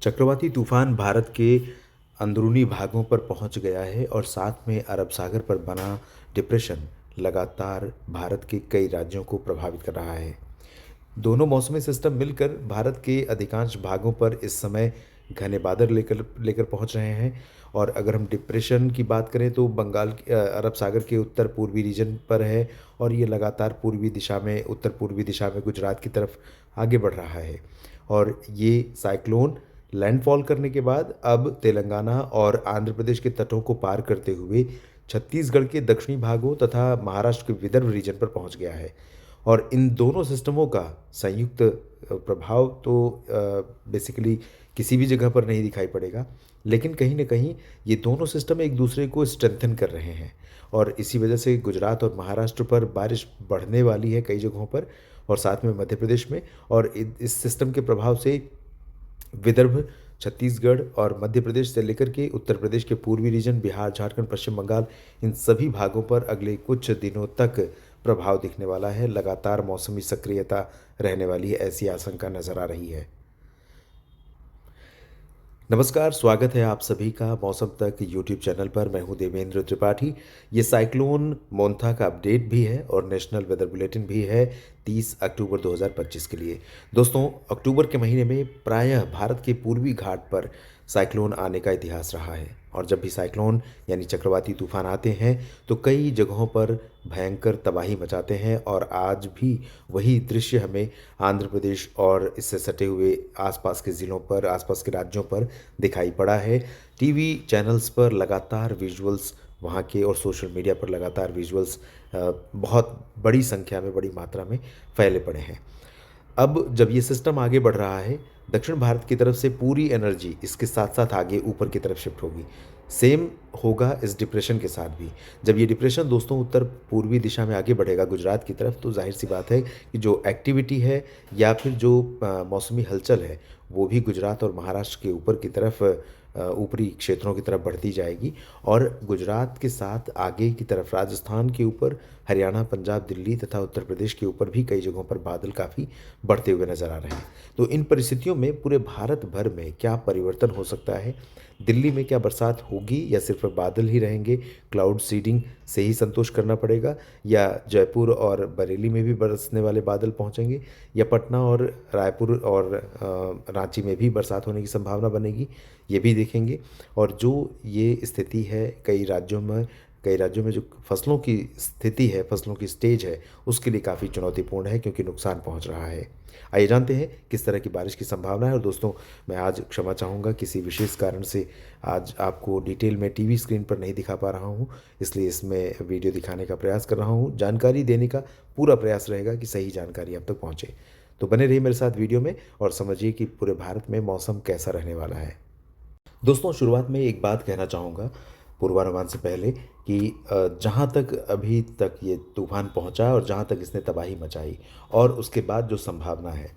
चक्रवाती तूफान भारत के अंदरूनी भागों पर पहुंच गया है और साथ में अरब सागर पर बना डिप्रेशन लगातार भारत के कई राज्यों को प्रभावित कर रहा है। दोनों मौसमी सिस्टम मिलकर भारत के अधिकांश भागों पर इस समय घने बादल लेकर लेकर पहुंच रहे हैं। और अगर हम डिप्रेशन की बात करें तो अरब सागर के उत्तर पूर्वी रीजन पर है और ये लगातार पूर्वी दिशा में उत्तर पूर्वी दिशा में गुजरात की तरफ आगे बढ़ रहा है। और ये साइक्लोन लैंडफॉल करने के बाद अब तेलंगाना और आंध्र प्रदेश के तटों को पार करते हुए छत्तीसगढ़ के दक्षिणी भागों तथा महाराष्ट्र के विदर्भ रीजन पर पहुंच गया है। और इन दोनों सिस्टमों का संयुक्त प्रभाव तो बेसिकली किसी भी जगह पर नहीं दिखाई पड़ेगा, लेकिन कहीं ना कहीं ये दोनों सिस्टम एक दूसरे को स्ट्रेंथन कर रहे हैं। और इसी वजह से गुजरात और महाराष्ट्र पर बारिश बढ़ने वाली है कई जगहों पर, और साथ में मध्य प्रदेश में। और इस सिस्टम के प्रभाव से विदर्भ, छत्तीसगढ़ और मध्य प्रदेश से लेकर के उत्तर प्रदेश के पूर्वी रीजन, बिहार, झारखंड, पश्चिम बंगाल, इन सभी भागों पर अगले कुछ दिनों तक प्रभाव दिखने वाला है। लगातार मौसमी सक्रियता रहने वाली है, ऐसी आशंका नजर आ रही है। नमस्कार, स्वागत है आप सभी का मौसम तक यूट्यूब चैनल पर। मैं हूं देवेंद्र त्रिपाठी। ये साइक्लोन मोंथा का अपडेट भी है और नेशनल वेदर बुलेटिन भी है 30 अक्टूबर 2025 के लिए। दोस्तों, अक्टूबर के महीने में प्रायः भारत के पूर्वी घाट पर साइक्लोन आने का इतिहास रहा है। और जब भी साइक्लोन यानी चक्रवाती तूफान आते हैं तो कई जगहों पर भयंकर तबाही मचाते हैं। और आज भी वही दृश्य हमें आंध्र प्रदेश और इससे सटे हुए आसपास के ज़िलों पर, आसपास के राज्यों पर दिखाई पड़ा है। टीवी चैनल्स पर लगातार विजुअल्स वहाँ के और सोशल मीडिया पर लगातार विजुअल्स बहुत बड़ी संख्या में, बड़ी मात्रा में फैले पड़े हैं। अब जब ये सिस्टम आगे बढ़ रहा है, दक्षिण भारत की तरफ से पूरी एनर्जी इसके साथ साथ आगे ऊपर की तरफ शिफ्ट होगी। सेम होगा इस डिप्रेशन के साथ भी। जब ये डिप्रेशन दोस्तों उत्तर पूर्वी दिशा में आगे बढ़ेगा गुजरात की तरफ, तो जाहिर सी बात है कि जो एक्टिविटी है या फिर जो मौसमी हलचल है वो भी गुजरात और महाराष्ट्र के ऊपर की तरफ, ऊपरी क्षेत्रों की तरफ बढ़ती जाएगी। और गुजरात के साथ आगे की तरफ राजस्थान के ऊपर, हरियाणा, पंजाब, दिल्ली तथा उत्तर प्रदेश के ऊपर भी कई जगहों पर बादल काफ़ी बढ़ते हुए नजर आ रहे हैं। तो इन परिस्थितियों में पूरे भारत भर में क्या परिवर्तन हो सकता है? दिल्ली में क्या बरसात होगी या सिर्फ बादल ही रहेंगे? क्लाउड सीडिंग से ही संतोष करना पड़ेगा, या जयपुर और बरेली में भी बरसने वाले बादल पहुंचेंगे, या पटना और रायपुर और रांची में भी बरसात होने की संभावना बनेगी? ये भी देखेंगे। और जो ये स्थिति है कई राज्यों में जो फसलों की स्थिति है, फसलों की स्टेज है, उसके लिए काफ़ी चुनौतीपूर्ण है क्योंकि नुकसान पहुंच रहा है। आइए जानते हैं किस तरह की बारिश की संभावना है। और दोस्तों, मैं आज क्षमा चाहूँगा, किसी विशेष कारण से आज आपको डिटेल में टीवी स्क्रीन पर नहीं दिखा पा रहा हूँ, इसलिए इसमें वीडियो दिखाने का प्रयास कर रहा हूँ। जानकारी देने का पूरा प्रयास रहेगा कि सही जानकारी आप तक पहुँचे। तो बने रहिए मेरे साथ वीडियो में और समझिए कि पूरे भारत में मौसम कैसा रहने वाला है। दोस्तों, शुरुआत में एक बात कहना चाहूँगा पूर्वानुमान से पहले कि जहाँ तक अभी तक ये तूफान पहुँचा और जहाँ तक इसने तबाही मचाई और उसके बाद जो संभावना है,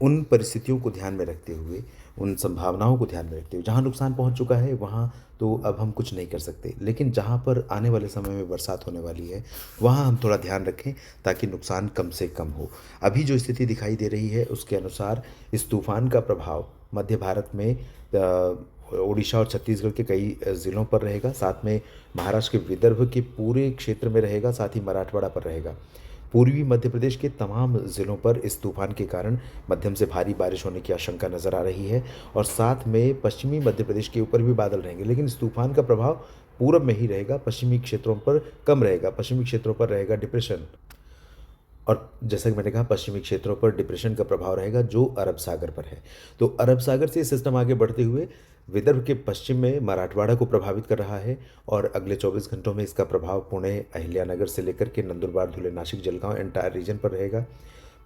उन परिस्थितियों को ध्यान में रखते हुए, उन संभावनाओं को ध्यान में रखते हुए, जहाँ नुकसान पहुँच चुका है वहाँ तो अब हम कुछ नहीं कर सकते, लेकिन जहाँ पर आने वाले समय में बरसात होने वाली है वहाँ हम थोड़ा ध्यान रखें ताकि नुकसान कम से कम हो। अभी जो स्थिति दिखाई दे रही है उसके अनुसार इस तूफान का प्रभाव मध्य भारत में उड़ीसा और छत्तीसगढ़ के कई ज़िलों पर रहेगा, साथ में महाराष्ट्र के विदर्भ के पूरे क्षेत्र में रहेगा, साथ ही मराठवाड़ा पर रहेगा। पूर्वी मध्य प्रदेश के तमाम ज़िलों पर इस तूफान के कारण मध्यम से भारी बारिश होने की आशंका नज़र आ रही है। और साथ में पश्चिमी मध्य प्रदेश के ऊपर भी बादल रहेंगे, लेकिन इस तूफान का प्रभाव पूरब में ही रहेगा, पश्चिमी क्षेत्रों पर कम रहेगा। पश्चिमी क्षेत्रों पर रहेगा डिप्रेशन, और जैसा कि मैंने कहा पश्चिमी क्षेत्रों पर डिप्रेशन का प्रभाव रहेगा जो अरब सागर पर है। तो अरब सागर से सिस्टम आगे बढ़ते हुए विदर्भ के पश्चिम में मराठवाड़ा को प्रभावित कर रहा है। और अगले 24 घंटों में इसका प्रभाव पुणे, अहिल्यानगर से लेकर के नंदुरबार, धुले, नासिक, जलगांव एंटायर रीजन पर रहेगा।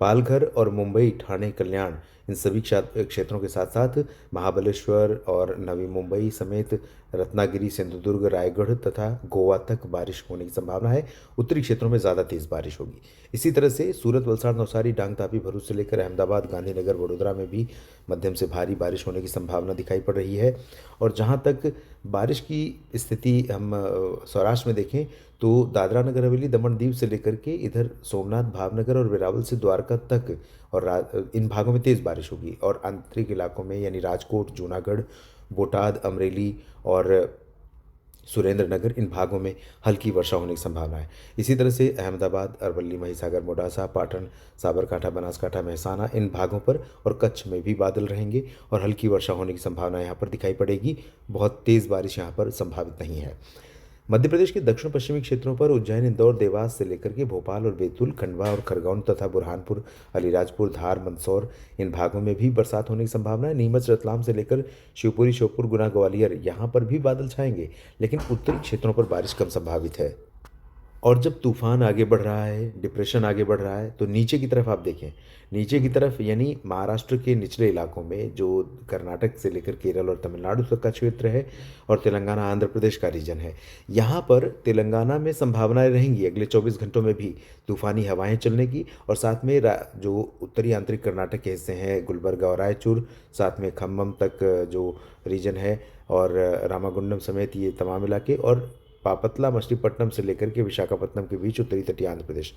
पालघर और मुंबई, ठाणे, कल्याण, इन सभी क्षेत्रों के साथ साथ महाबलेश्वर और नवी मुंबई समेत रत्नागिरी, सिंधुदुर्ग, रायगढ़ तथा गोवा तक बारिश होने की संभावना है। उत्तरी क्षेत्रों में ज़्यादा तेज़ बारिश होगी। इसी तरह से सूरत, वलसाड़, नवसारी, डांग, तापी, भरूच से लेकर अहमदाबाद, गांधीनगर, वडोदरा में भी मध्यम से भारी बारिश होने की संभावना दिखाई पड़ रही है। और जहाँ तक बारिश की स्थिति हम सौराष्ट्र में देखें तो दादरा नगर हवेली, दमन दीव से लेकर के इधर सोमनाथ, भावनगर और वेरावल से द्वारका तक और इन भागों में तेज़ बारिश होगी और आंतरिक इलाकों में यानी राजकोट, जूनागढ़, बोटाद, अमरेली और सुरेंद्रनगर इन भागों में हल्की वर्षा होने की संभावना है। इसी तरह से अहमदाबाद, अरवली, महिसागर, मोडासा, पाटन, साबरकांठा, बनासकांठा, महसाना इन भागों पर और कच्छ में भी बादल रहेंगे और हल्की वर्षा होने की संभावना यहाँ पर दिखाई पड़ेगी। बहुत तेज़ बारिश यहाँ पर संभावित नहीं है। मध्य प्रदेश के दक्षिण पश्चिमी क्षेत्रों पर उज्जैन, इंदौर, देवास से लेकर के भोपाल और बैतूल, खंडवा और खरगोन तथा बुरहानपुर, अलीराजपुर, धार, मंदसौर इन भागों में भी बरसात होने की संभावना है। नीमच, रतलाम से लेकर शिवपुरी, श्योपुर, गुना, ग्वालियर यहाँ पर भी बादल छाएंगे, लेकिन उत्तरी क्षेत्रों पर बारिश कम संभावित है। और जब तूफान आगे बढ़ रहा है, डिप्रेशन आगे बढ़ रहा है, तो नीचे की तरफ आप देखें, नीचे की तरफ यानी महाराष्ट्र के निचले इलाकों में जो कर्नाटक से लेकर केरल और तमिलनाडु तक का क्षेत्र है और तेलंगाना, आंध्र प्रदेश का रीजन है, यहाँ पर तेलंगाना में संभावनाएं रहेंगी अगले 24 घंटों में भी तूफानी हवाएं चलने की। और साथ में जो उत्तरी आंतरिक कर्नाटक के हिस्से हैं, गुलबर्गा और रायचूर, साथ में खम्मम तक जो रीजन है और रामागुंडम समेत ये तमाम इलाके, और पापतला, मछलीपट्टनम से लेकर के विशाखापट्टनम के बीच उत्तरी तटीय आंध्र प्रदेश।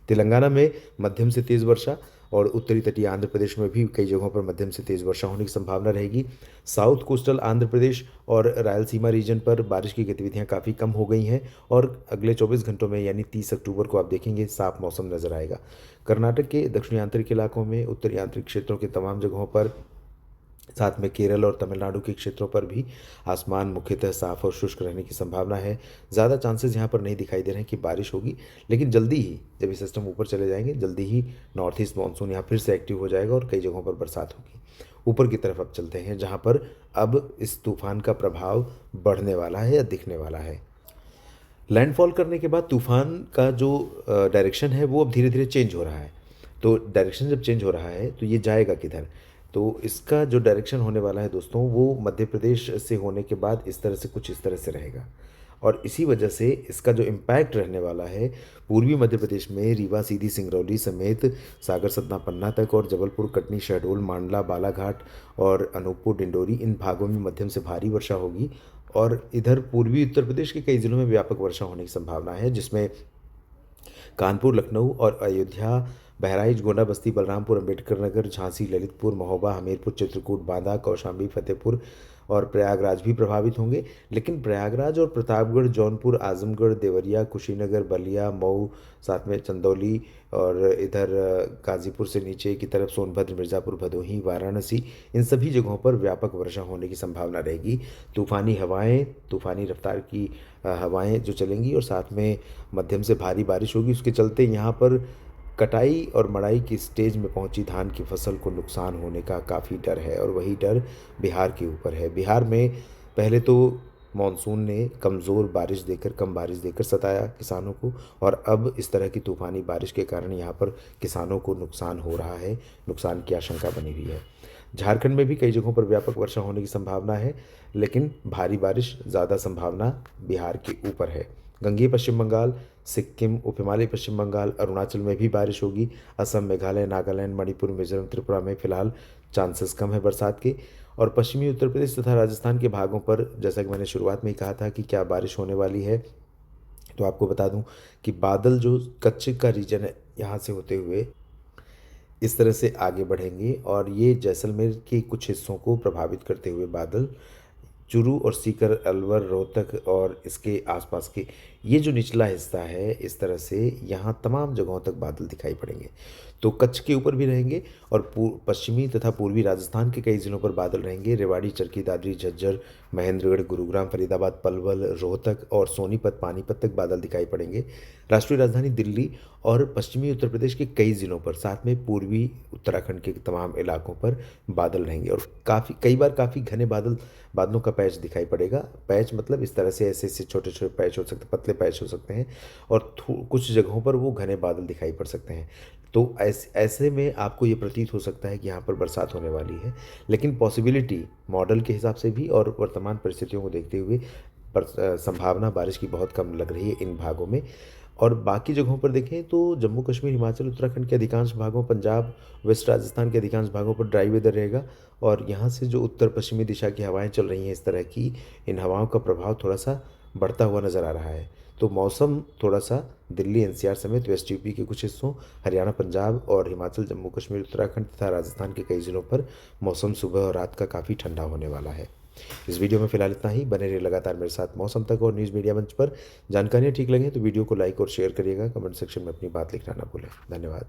तेलंगाना में मध्यम से तेज़ वर्षा और उत्तरी तटीय आंध्र प्रदेश में भी कई जगहों पर मध्यम से तेज़ वर्षा होने की संभावना रहेगी। साउथ कोस्टल आंध्र प्रदेश और रायलसीमा रीजन पर बारिश की गतिविधियां काफ़ी कम हो गई हैं और अगले 24 घंटों में यानी 30 अक्टूबर को आप देखेंगे साफ मौसम नजर आएगा। कर्नाटक के दक्षिणी आंतरिक इलाकों में, उत्तरी आंतरिक क्षेत्रों के तमाम जगहों पर, साथ में केरल और तमिलनाडु के क्षेत्रों पर भी आसमान मुख्यतः साफ और शुष्क रहने की संभावना है। ज़्यादा चांसेस यहाँ पर नहीं दिखाई दे रहे हैं कि बारिश होगी, लेकिन जल्दी ही जब ये सिस्टम ऊपर चले जाएंगे, जल्दी ही नॉर्थ ईस्ट मानसून यहाँ फिर से एक्टिव हो जाएगा और कई जगहों पर बरसात होगी। ऊपर की तरफ अब चलते हैं, जहाँ पर अब इस तूफान का प्रभाव बढ़ने वाला है या दिखने वाला है। लैंडफॉल करने के बाद तूफान का जो डायरेक्शन है वो अब धीरे धीरे चेंज हो रहा है। तो डायरेक्शन जब चेंज हो रहा है तो ये जाएगा किधर? तो इसका जो डायरेक्शन होने वाला है दोस्तों, वो मध्य प्रदेश से होने के बाद इस तरह से, कुछ इस तरह से रहेगा। और इसी वजह से इसका जो इम्पैक्ट रहने वाला है पूर्वी मध्य प्रदेश में रीवा, सीधी, सिंगरौली समेत सागर, सतना, पन्ना तक और जबलपुर, कटनी, शहडोल, मांडला, बालाघाट और अनूपपुर, डिंडोरी इन भागों में मध्यम से भारी वर्षा होगी। और इधर पूर्वी उत्तर प्रदेश के कई जिलों में व्यापक वर्षा होने की संभावना है, जिसमें कानपुर, लखनऊ और अयोध्या, बहराइच, गोंडा, बस्ती, बलरामपुर, अंबेडकर नगर, झांसी, ललितपुर, महोबा, हमीरपुर, चित्रकूट, बांदा, कौशाम्बी, फतेहपुर और प्रयागराज भी प्रभावित होंगे। लेकिन प्रयागराज और प्रतापगढ़, जौनपुर, आजमगढ़, देवरिया, कुशीनगर, बलिया, मऊ, साथ में चंदौली और इधर गाजीपुर से नीचे की तरफ सोनभद्र, मिर्ज़ापुर, भदोही, वाराणसी इन सभी जगहों पर व्यापक वर्षा होने की संभावना रहेगी। तूफ़ानी हवाएं, तूफ़ानी रफ्तार की हवाएं जो चलेंगी और साथ में मध्यम से भारी बारिश होगी। उसके चलते यहाँ पर कटाई और मड़ाई की स्टेज में पहुंची धान की फसल को नुकसान होने का काफ़ी डर है और वही डर बिहार के ऊपर है। बिहार में पहले तो मानसून ने कमज़ोर बारिश देकर, कम बारिश देकर सताया किसानों को, और अब इस तरह की तूफ़ानी बारिश के कारण यहाँ पर किसानों को नुकसान हो रहा है, नुकसान की आशंका बनी हुई है। झारखंड में भी कई जगहों पर व्यापक वर्षा होने की संभावना है, लेकिन भारी बारिश ज़्यादा संभावना बिहार के ऊपर है। गंगेय पश्चिम बंगाल, सिक्किम, उप हिमालय पश्चिम बंगाल, अरुणाचल में भी बारिश होगी। असम, मेघालय, नागालैंड, मणिपुर, मिजोरम, त्रिपुरा में फिलहाल चांसेस कम है बरसात के। और पश्चिमी उत्तर प्रदेश तथा राजस्थान के भागों पर, जैसा कि मैंने शुरुआत में ही कहा था कि क्या बारिश होने वाली है, तो आपको बता दूं कि बादल जो कच्छ का रीजन है यहाँ से होते हुए इस तरह से आगे बढ़ेंगे और ये जैसलमेर के कुछ हिस्सों को प्रभावित करते हुए बादल चूरू और सीकर, अलवर, रोहतक और इसके आसपास के ये जो निचला हिस्सा है, इस तरह से यहाँ तमाम जगहों तक बादल दिखाई पड़ेंगे। तो कच्छ के ऊपर भी रहेंगे और पश्चिमी तथा पूर्वी राजस्थान के कई ज़िलों पर बादल रहेंगे। रेवाड़ी, चरखी दादरी, झज्जर, महेंद्रगढ़, गुरुग्राम, फरीदाबाद, पलवल, रोहतक और सोनीपत, पानीपत तक बादल दिखाई पड़ेंगे। राष्ट्रीय राजधानी दिल्ली और पश्चिमी उत्तर प्रदेश के कई ज़िलों पर, साथ में पूर्वी उत्तराखंड के तमाम इलाकों पर बादल रहेंगे और कई बार काफ़ी घने बादलों का पैच दिखाई पड़ेगा। पैच मतलब इस तरह से ऐसे ऐसे छोटे छोटे पैच हो सकते हैं, पतले पैच हो सकते हैं और कुछ जगहों पर वो घने बादल दिखाई पड़ सकते हैं। तो ऐसे में आपको ये प्रतीत हो सकता है कि यहाँ पर बरसात होने वाली है, लेकिन पॉसिबिलिटी मॉडल के हिसाब से भी और वर्तमान परिस्थितियों को देखते हुए संभावना बारिश की बहुत कम लग रही है इन भागों में। और बाकी जगहों पर देखें तो जम्मू कश्मीर, हिमाचल, उत्तराखंड के अधिकांश भागों, पंजाब, वेस्ट राजस्थान के अधिकांश भागों पर ड्राई वेदर रहेगा और यहाँ से जो उत्तर पश्चिमी दिशा की हवाएं चल रही हैं इस तरह की, इन हवाओं का प्रभाव थोड़ा सा बढ़ता हुआ नज़र आ रहा है। तो मौसम थोड़ा सा दिल्ली एनसीआर समेत वेस्ट यूपी के कुछ हिस्सों, हरियाणा, पंजाब और हिमाचल, जम्मू कश्मीर, उत्तराखंड तथा राजस्थान के कई ज़िलों पर मौसम सुबह और रात का काफ़ी ठंडा होने वाला है। इस वीडियो में फिलहाल इतना ही। बने रहिए लगातार मेरे साथ मौसम तक और न्यूज़ मीडिया मंच पर। जानकारियाँ ठीक लगे तो वीडियो को लाइक और शेयर करिएगा। कमेंट सेक्शन में अपनी बात लिखना ना भूलें। धन्यवाद।